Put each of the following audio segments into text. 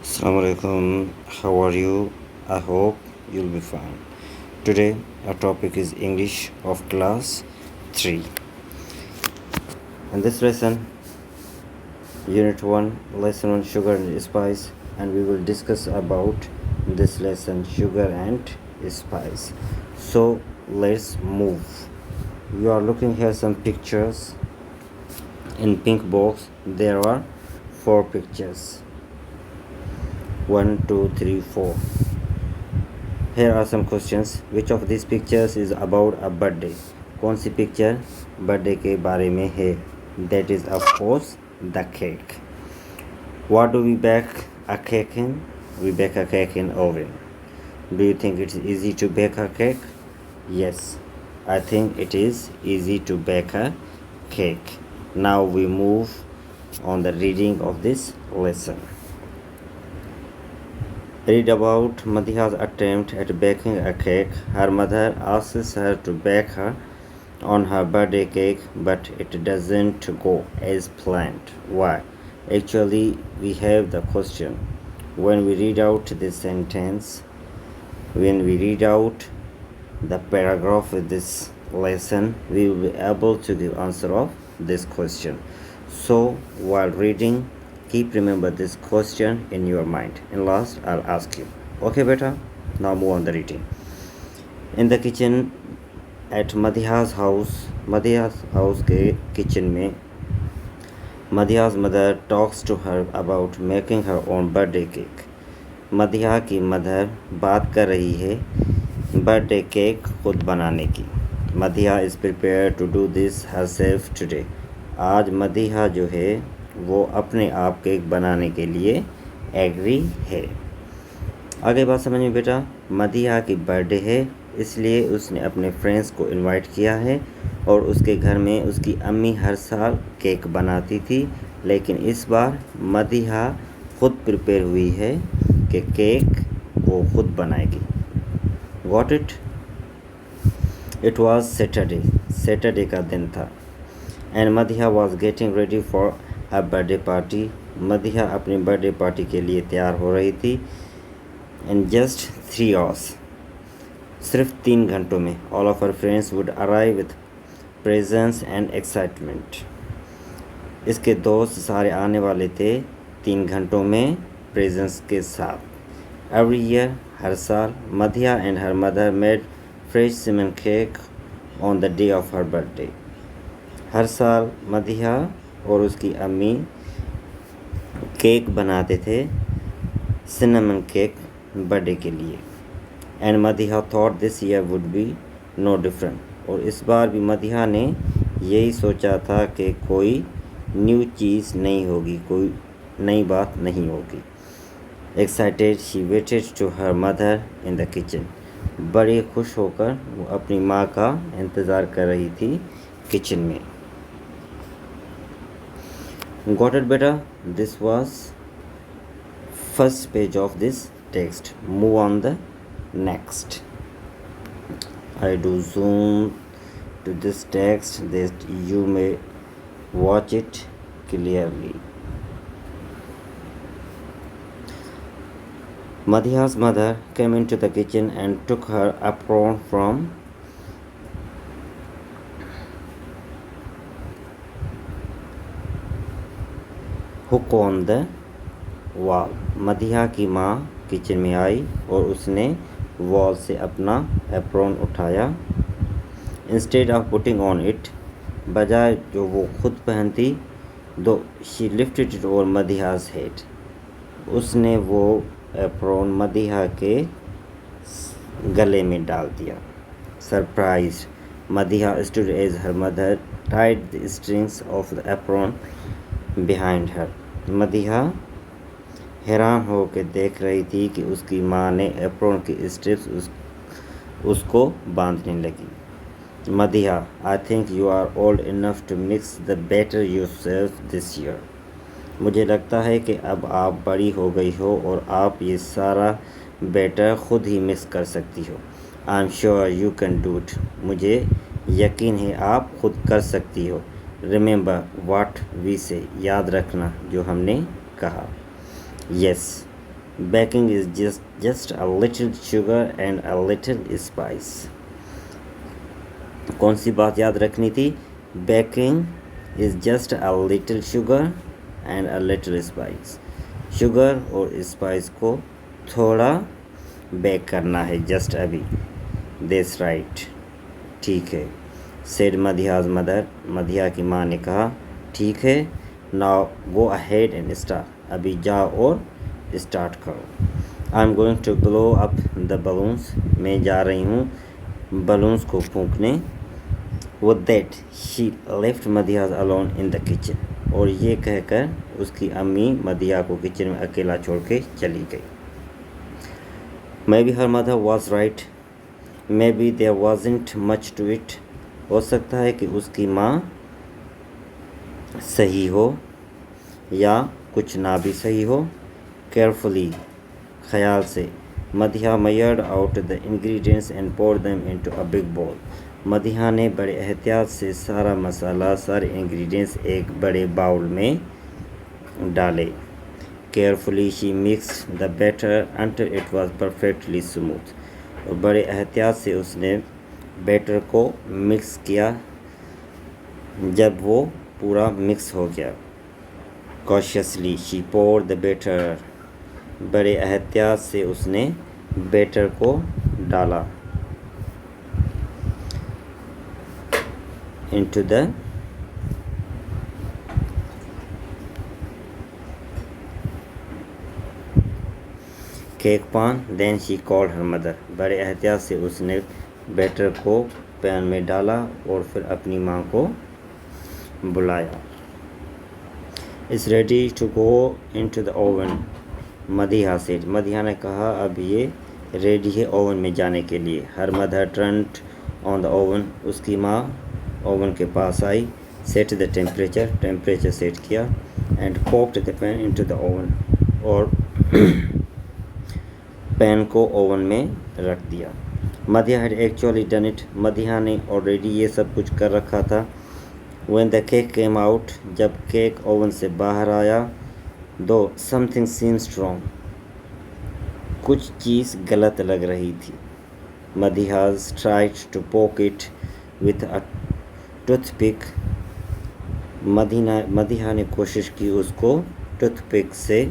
Assalamu alaikum. How are you? I hope you'll be fine. Today our topic is English of class 3. In this lesson, unit 1, lesson on sugar and spice, and we will discuss about this lesson sugar and spice. So let's move. You are looking here some pictures. In pink box there are 4 pictures. 1, 2, 3, 4. Here are some questions. Which of these pictures is about a birthday? कौन सी picture birthday के बारे में है? That is of course the cake. What do we bake a cake in? We bake a cake in oven. Do you think it's easy to bake a cake? Yes, I think it is easy to bake a cake. Now we move on the reading of this lesson. Read about Madhia's attempt at baking a cake. Her mother asks her to bake her on her birthday cake, but it doesn't go as planned. Why? Actually, we have the question. When we read out this sentence, when we read out the paragraph of this lesson, we will be able to give answer of this question. So, while reading, keep remember this question in your mind. And last, I'll ask you. Okay, beta? Now move on the reading. In the kitchen at Madhia's house के kitchen में Madhia's mother talks to her about making her own birthday cake. Madhiya की mother बात कर रही है birthday cake खुद बनाने की. Madhiya is prepared to do this herself today. आज मधिया जो है वो अपने आप केक बनाने के लिए एग्री है. आगे बात समझ में बेटा. मधिया की बर्थडे है इसलिए उसने अपने फ्रेंड्स को इनवाइट किया है और उसके घर में उसकी अम्मी हर साल केक बनाती थी, लेकिन इस बार मधिया खुद प्रिपेयर हुई है कि केक वो खुद बनाएगी. Got it? It was Saturday का दिन था. And Madhiya was getting ready for a birthday party. Madhiya अपनी बर्थडे पार्टी के लिए तैयार हो रही थी. इन जस्ट 3 hours, सिर्फ 3 घंटों में, all of her friends would arrive with presence and excitement. इसके दोस्त सारे आने वाले थे 3 घंटों में प्रेजेंस के साथ. एवरी ईयर, हर साल, Madhiya and her mother made fresh cement cake on the day of her birthday. हर साल मधिया और उसकी अम्मी केक बनाते थे, सिनेमन केक, बर्थडे के लिए. And Madhiya thought this year would be no different. और इस बार भी मधिया ने यही सोचा था कि कोई न्यू चीज़ नहीं होगी, कोई नई बात नहीं होगी. Excited she waited to her mother in the kitchen. बड़ी खुश होकर वो अपनी माँ का इंतज़ार कर रही थी किचन में. Got it, beta? This was first page of this text. Move on the next. I do zoom to this text that you may watch it clearly. Madhia's mother came into the kitchen and took her apron from hook on the wall. Madhiya की माँ kitchen में आई और उसने wall से अपना apron उठाया. Instead of putting on it, बजाय जो वो खुद पहनती, so she lifted it over Madhiya's head. उसने वो एप्रॉन मधिया के गले में डाल दिया. Surprise, Madhiya stood as her mother tied the strings of the apron behind her. Madhiya हैरान हो के देख रही थी कि उसकी माँ ने एप्रॉन की स्ट्रिप्स उसको बांधने लगी. Madhiya, I think you are old enough to mix the batter yourself this year. मुझे लगता है कि अब आप बड़ी हो गई हो और आप ये सारा बैटर खुद ही मिक्स कर सकती हो. I am sure you can do it. मुझे यकीन है आप खुद कर सकती हो. रिमेंबर व्हाट वी से, याद रखना जो हमने कहा. Yes, Baking is just a little sugar and a little spice. कौन सी बात याद रखनी थी? Baking is just a little sugar and a little spice. Sugar और स्पाइस को थोड़ा बेक करना है जस्ट अभी. This right. ठीक है. Said मधियाज mother. मधिया की माँ ने कहा ठीक है. Now go ahead and start. अभी जाओ और स्टार्ट करो. I am going to blow up the balloons. मैं जा रही हूँ बलून्स को फूंकने. With that she left Madhiya's alone in the kitchen. और ये कहकर उसकी अम्मी मधिया को किचन में अकेला छोड़ के चली गई. Maybe her mother was right. Maybe there wasn't much to it. हो सकता है कि उसकी माँ सही हो या कुछ ना भी सही हो. केयरफुली, ख्याल से. Madhiya measured out the ingredients and poured them into a big bowl. Madhiya ने बड़े एहतियात से सारा मसाला, सारे इंग्रेडिएंट्स एक बड़े बाउल में डाले. Carefully she mixed the batter until it was perfectly smooth. और बड़े एहतियात से उसने बैटर को मिक्स किया जब वो पूरा मिक्स हो गया. Cautiously she poured the batter. बड़े एहतियात से उसने बैटर को डाला into the cake pan. Then she called her mother. बड़े एहतियात से उसने बैटर को पैन में डाला और फिर अपनी माँ को बुलाया. It's ready to go into the oven. Madhiya said. Madhiya ने कहा अब ये रेडी है ओवन में जाने के लिए. Her mother turned on the oven. उसकी माँ ओवन के पास आई. सेट द टेम्परेचर सेट किया. And popped the pan into the oven. और पैन को ओवन में रख दिया. Madhiya had actually done it. Madhiya ने ऑलरेडी ये सब कुछ कर रखा था. When the cake came out. जब केक ओवन से बाहर आया. दो समथिंग सीम्स रॉन्ग. कुछ चीज़ गलत लग रही थी. Madhiya's tried to poke it with a toothpick. Madhiya ने कोशिश की उसको टूथपिक से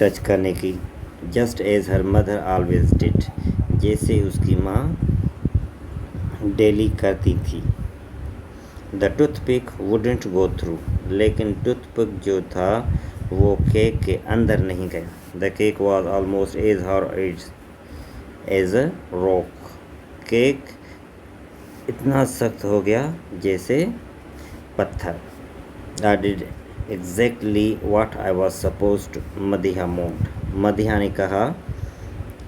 टच करने की. Just as her mother always did. जैसे उसकी माँ डेली करती थी. The toothpick wouldn't go through. लेकिन टूथपिक जो था वो केक के अंदर नहीं गया. The cake was almost as hard as a rock. Cake इतना सख्त हो गया जैसे पत्थर. I did exactly what I was suppose to. Madhiya moaned. Madhiya ने कहा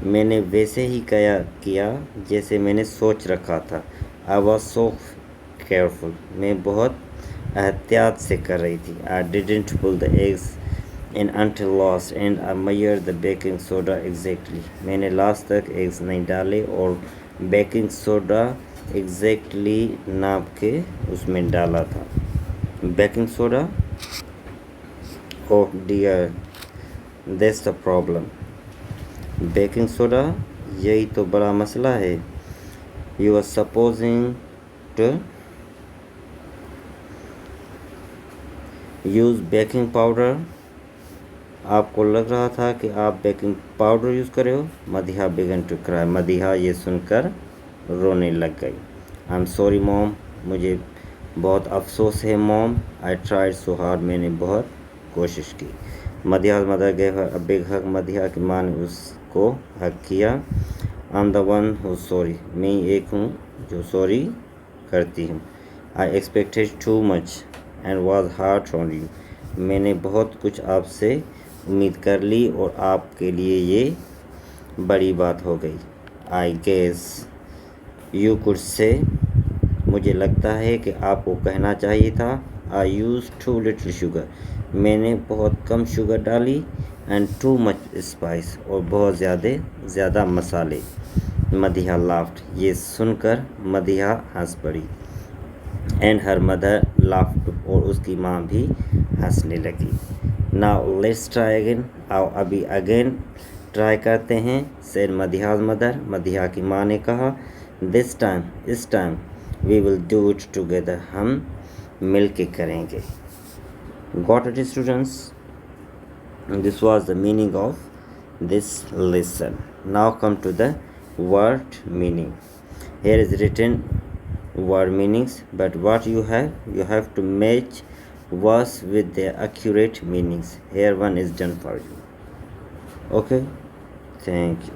मैंने वैसे ही किया जैसे मैंने सोच रखा था. I was so careful. मैं बहुत एहतियात से कर रही थी. I didn't pull the eggs in until last and I measured the baking soda exactly. मैंने लास्ट तक एग्स नहीं डाले और बेकिंग सोडा एग्जैक्टली नाप के उसमें डाला था. Baking soda. Oh dear, that's the problem. Baking soda, यही तो बड़ा मसला है. You are supposing to use baking powder. आपको लग रहा था कि आप बेकिंग पाउडर यूज़ करे हो. Madhiya began to cry. Madhiya ये सुनकर रोने लग गई. I am sorry mom. मुझे बहुत अफसोस है mom. I tried so hard. मैंने बहुत कोशिश की. Madhiya mother gave her a big hug. Madhiya की माँ ने उसको हग किया. I am the one who sorry. मैं एक हूँ जो सॉरी करती हूँ. I expected too much and was hard on you. मैंने बहुत कुछ आपसे उम्मीद कर ली और आपके लिए ये बड़ी बात हो गई. I guess you could say. मुझे लगता है कि आपको कहना चाहिए था. आई यूज़ टू लिटिल शुगर. मैंने बहुत कम शुगर डाली. And too much spice. और बहुत ज़्यादा मसाले. मधिया लाफ्ड. ये सुनकर मधिया हंस पड़ी. And her mother laughed. और उसकी माँ भी हंसने लगी. Now let's try again. आओ अभी again try करते हैं. Said Madhiya's mother. मधिया की माँ ने कहा. This time we will do it together. हम मिल के करेंगे. Got it, students? This was the meaning of this lesson. Now come to the word meaning. Here is written word meanings, but what you have to match words with their accurate meanings. Here one is done for you. Okay, thank you.